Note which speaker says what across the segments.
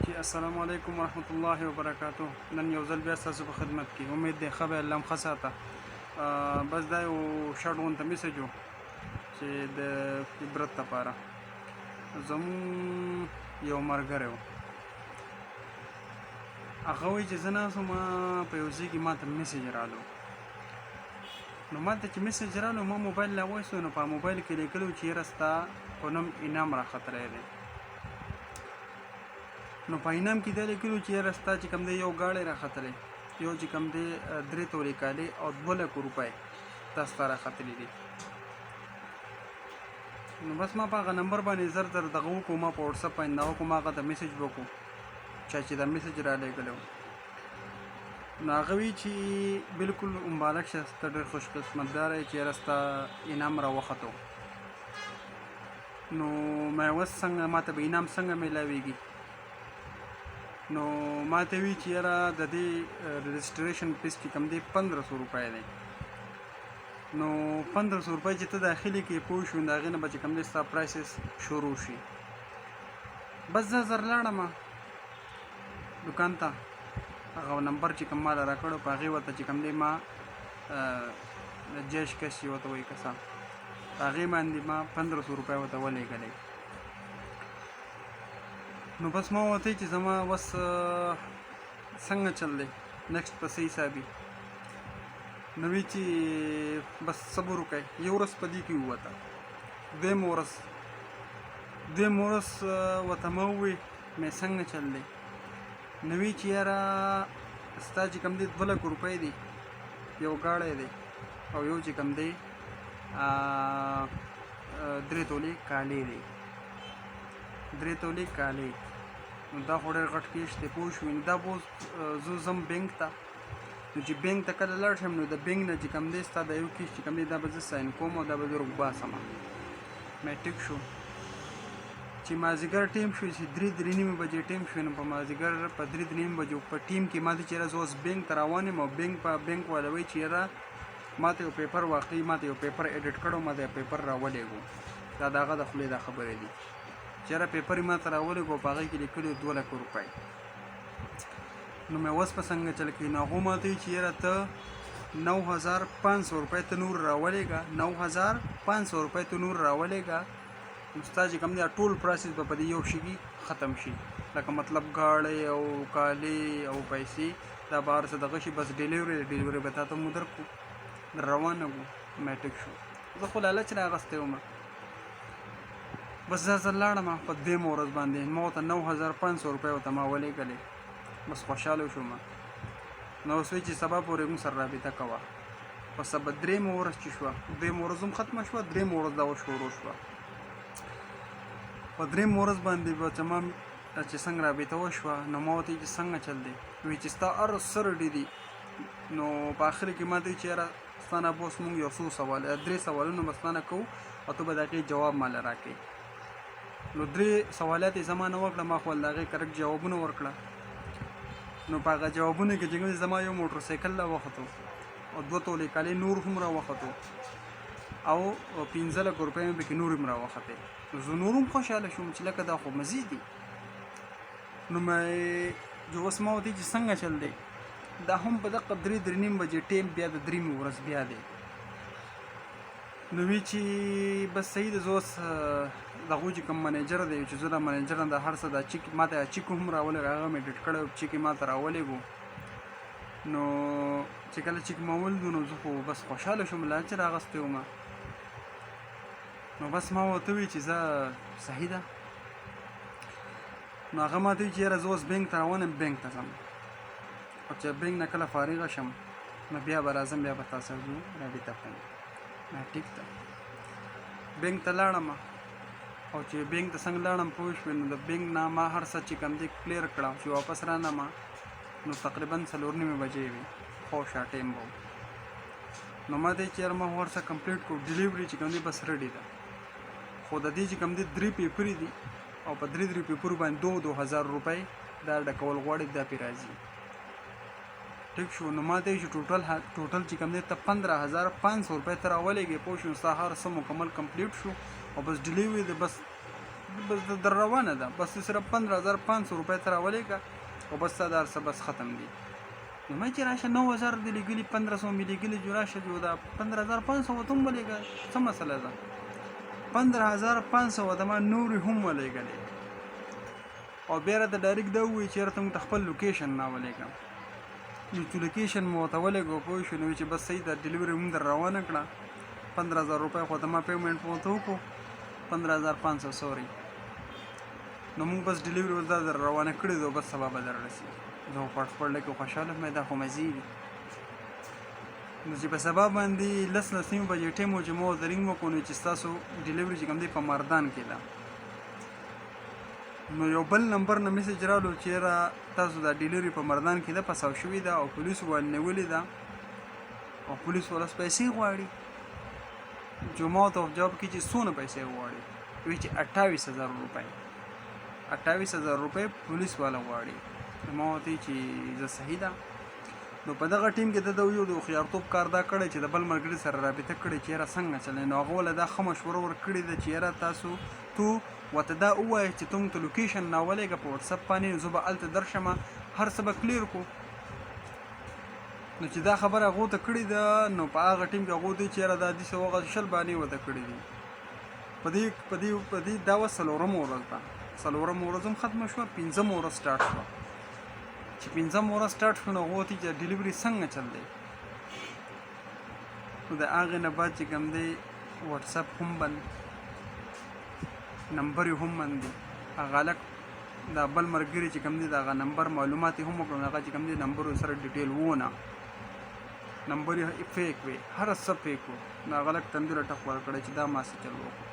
Speaker 1: जी अस्सलाम वालेकुम रहमतुल्लाहि व बरकातुहू नन यौ ځل بیا ستاسو په خدمت کې امید دی ښه به الله هم ښه ساته بس دا یو شارټ غونته میسج و چې د عبرت لپاره زمون یو ملګری و هغه وایي چې زه ناست وم په یو ځای کې ماته میسج رالو نو ماته چې میسج رالو ما موبایل راوایستو نو په موبایل کې لیکلي و چې یاره ستا په نوم انعام راختلی دی نو په انعام کې دا لیکلي چې یاره ستا چې کوم دی یو ګاډی راختلی یو چې کوم دی 3 تولې کالي او 2 لکه روپۍ دا ستا راختلي دي نو بس ما په هغه نمبر باندې زر دغه وکړو ما په وټساپ باندې دا وکړو ما هغه ته میسج وکړو چا چې دا میسج رالیږلی و نو هغه وایي چې بلکل مبارک شه ته ډېر خوش قسمتدار یې چې یاره ستا انعام راوختو نو ما اوس څنګه ما ته به انعام څنګه میلاویږي نو ما ته وی چې یاره د دې رجسټریشن فیس چې کوم دی 1500 روپۍ دی نو 1500 روپۍ چې ته داخلي کې پوه شو د هغې نه به چې کوم دی ستا پرایسز شروع شي بس زه زر لاړم دکان ته هغه نمبر چې کوم ما له راکړو په هغې ورته چې کوم دی ما جیش کش چې ورته وایي کسه په هغې باندې ما 1500 روپۍ ورته ولیږلی نو بس ما ورته چې زما بس څنګه چل دی نیکسټ په څه حسابي نو وی چې بس صبر وکړئ یو ورځ په دې کې ووته دویم ورځ ورته ما ووی مې څنګه چل دی نو وی چې یاره ستا چې کوم دی 2 لکه روپۍ دی یو ګاډی دی او یو چې کوم دی 3 تولې کالي دی 3 تولې کالي نو دا خو ډېر غټ کیش دی پوه شوې دا به زه ځم بینک ته نو چې بینک ته کله لاړ شم نو د بینک نه چې کوم دی ستا د یو کیش چې کوم دی دا به زه ساین کوم او دا به زه روباسم مې ټیک شو چې مازدیګر ټیم شو چې 3:03 بجې ټیم شو نو په مازدیګر په 3:03 بجو په ټیم کې ما ته چېرې زه اوس بینک ته روان یم او بینک والا وایي چې یاره ما ته یو پیپر واقعي ما ته یو پیپر ایډیټ کړو ما ته یو پیپر راولېږو دا د هغه د خولې دا خبرې دي چې یاره پیپر یې ما ته راولېږو په هغې کې لیکلي 2 لکه روپۍ نو مې اوس په څنګه چل کړي نو هغو ما ته وایي چې یاره ته 9500 روپۍ ته نور راولېږه 9500 روپۍ ته نور راولېږه نو ستا چې کوم دی ټول پروسس به په دې یو شي کې ختم شي لکه مطلب ګاډی او کالي او پیسې دا به هر څه دغه شي بس ډیلیوري به تا ته مو درکړو روانه وو مې ټیک شو زه خو لالچ راغستی وم بس زه لاړم په دویم ورځ باندې ما ورته 9500 روپۍ ورته ما ولېږلې بس خوشحاله شوم نو اوس وایي چې سبا پورې موږ سره رابطه کوه په سبا درېیمه ورځ چې شوه دویمه ورځ هم ختمه شوه درېیمه ورځ دا شروع شوه په درېیمه ورځ باندې به زما چې څنګه رابطه وشوه نو ما ورته چې څنګه چل دی وایي چې ستا هر څه ریډي دي نو په آخر کې ما ته وایي چې یاره ستا نه به اوس موږ یو څو سوال 3 سوالونه به ستا نه کوو او ته به د هغې جواب ماله راکړې نو 3 سوالات یې زما نه وکړه ما خو د هغې کریکټ جوابونه ورکړه نو په هغه جوابونو کې چې زما یو موټر سایکل راوختو او 2 تولې کالي نور هم راوختو او 15 لکه روپۍ مې پکې نور هم راوختې نو زه نور هم خوشحاله شوم چې لکه دا خو مزې دي نو مې اوس ما ورته چې څنګه چل دی دا هم په دقه 3:03 بجې ټیم بیا د 3مې ورځ بیا دی نو وی چې بس صحیح ده زه اوس دغه چې کوم منیجر دی چې زه د منیجر نه د هر څه دا چیک ما ته چیک هم راولېږه هغه مې ډیټ کړی چیک یې ما ته راولېږو نو چې کله چیک ما ولیدو نو زه خو بس خوشحاله شوم لا چې راغستی وم نو بس ما ورته وویل چې زه صحیح ده نو هغه ما ته وویل چې یاره زه اوس بینک ته روان یم بینک ته ځم او چې بینک نه کله فارغه شم نو بیا به راځم بیا به تا سره ځو رابطه کوم ټیک ده بینک ته لاړم او چې بینک ته څنګه لاړم پوه شوې نو د بینک نه ما هر څه چې کوم دی کلیر کړم چې واپس رانم نو تقریبا 4:30 بجې وي خوشه ټیم به نو ما ته چې یاره ما هر څه کمپلیټ کړو ډیلیوري چې کوم دی بس ریډي ده خو د دې چې کوم دی 3 پیپرې دي او په 3 پیپرو باندې 2000 روپۍ دا ډکول غواړي دا پې راځي ټیک شو نو ما ته چې ټوټل چې کوم دی ته 15500 روپۍ ته راولېږې پوه شو ستا هر څه مکمل کمپلیټ شو او بس ډیلیوري دی بس بس در روانه ده، بس صرف 15,500 روپۍ ته راولېږه او بس ستا دا هر څه بس ختم دي. نو ما چې راشه 9,000 دې لېږلي 1500 مې لېږلي جو راشه جو دا 15,500 ته هم ولېږه، څه مسله ده؟ 15,500 ته ما نورې هم ولېږلې او بیا راته ډایرکټ دا ووایي چې یاره ته موږ ته خپل لوکیشن راولېږه. نو چې لوکیشن مو ورته ولېږه پوه شو، نو چې بس صحیح ده ډلیوري موږ در روانه کړه. 15,000 روپۍ خو ته ما پیمنټ مو ورته وکړو، 15,500 سوري. نو موږ بس ډلیوري اوس دا در روانه کړې ده او بس سبا به در رسي. زه خو پټ پړ لکه خوشحاله یم، دا خو مزې دي. نو چې په سبا باندې 10 نیمې بجې ټایم و چې ما ورته رینګ وکړو نو چې ستاسو ډلیوري چې کوم دی په مردان کې ده. نو یو بل نمبر نه میسج رالو چې یاره تاسو دا ډلیوري په مردان کې ده، پساو شوې ده او پولیسو باندې نیولې ده او پولیس ولس پیسې غواړي. جماعت اف جاب کې چې څونه پیسې غواړي، وایي چې 28,000 روپۍ 28,000 روپۍ پولیس والا غواړي. ما ورته چې زه صحیح ده. نو په دغه ټیم کې د یو د هوښیارتوب کار دا کړی چې د بل ملګري سره رابطه کړې چې یاره څنګه چلئ. نو هغه له دا ښه مشوره ورکړې ده چې یاره تاسو تو ورته دا ووایه چې ته موږ ته لوکیشن راولېږه په وټساپ باندې، نو زه به هلته درشمه، هر څه به کلیر کړو. نو چې دا خبره هغو ته کړې ده، نو په هغه ټیم کې هغو ته چې یاره دا داسې هغه 20 بانې ورته کړې دي. په دې دا اوس 4مه ورځ ده، 4مه ورځ هم ختمه شوه، 5مه ورځ سټارټ شوه. چې 5مه ورځ سټارټ شو نو هغو ته چې ډلیوري څنګه چل دی. نو د هغې نه بعد چې کوم دی وټساپ هم بند، نمبر یې هم بند دی. هغه هلک دا بل ملګري چې کوم دی د هغه نمبر معلومات یې هم وکړل، هغه چې کوم دی نمبر سره ډیټیل وونه، نمبر یې فیک وی، هر څه فیک و. نو هغه هلک تندي له ټک ورکړی چې دا ما څه چل وکړو.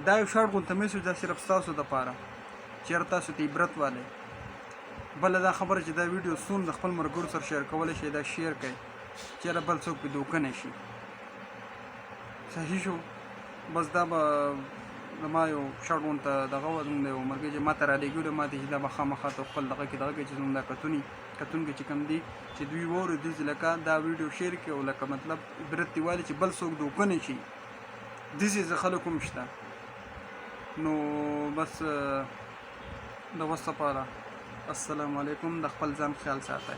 Speaker 1: دا یو شارټ غونته میسج ده صرف ستاسو دپاره چې یاره تاسو ته عبرت والی. بله دا خبره چې دا ویډیو سون د خپل ملګرو سره شیر کولی شئ، دا شیر کړئ چې یاره بل څوک پې دوکه نه شي. صحیح شو. بس دا به زما یو شارټ غونته دغه وه، زموږ د یو ملګري چې ما ته رالېږلي، ما ته چې دا به خامخا ته خپل دغه کې چې زموږ دا کتونکي چې کوم دي چې دوی واورېدي چې لکه دا ویډیو شیر کړي او لکه مطلب عبرت دې والي چې بل څوک دوکه نه شي. داسې خلک هم شته. نو بس د اوس لپاره السلام علیکم. د خپل ځان خیال ساتئ.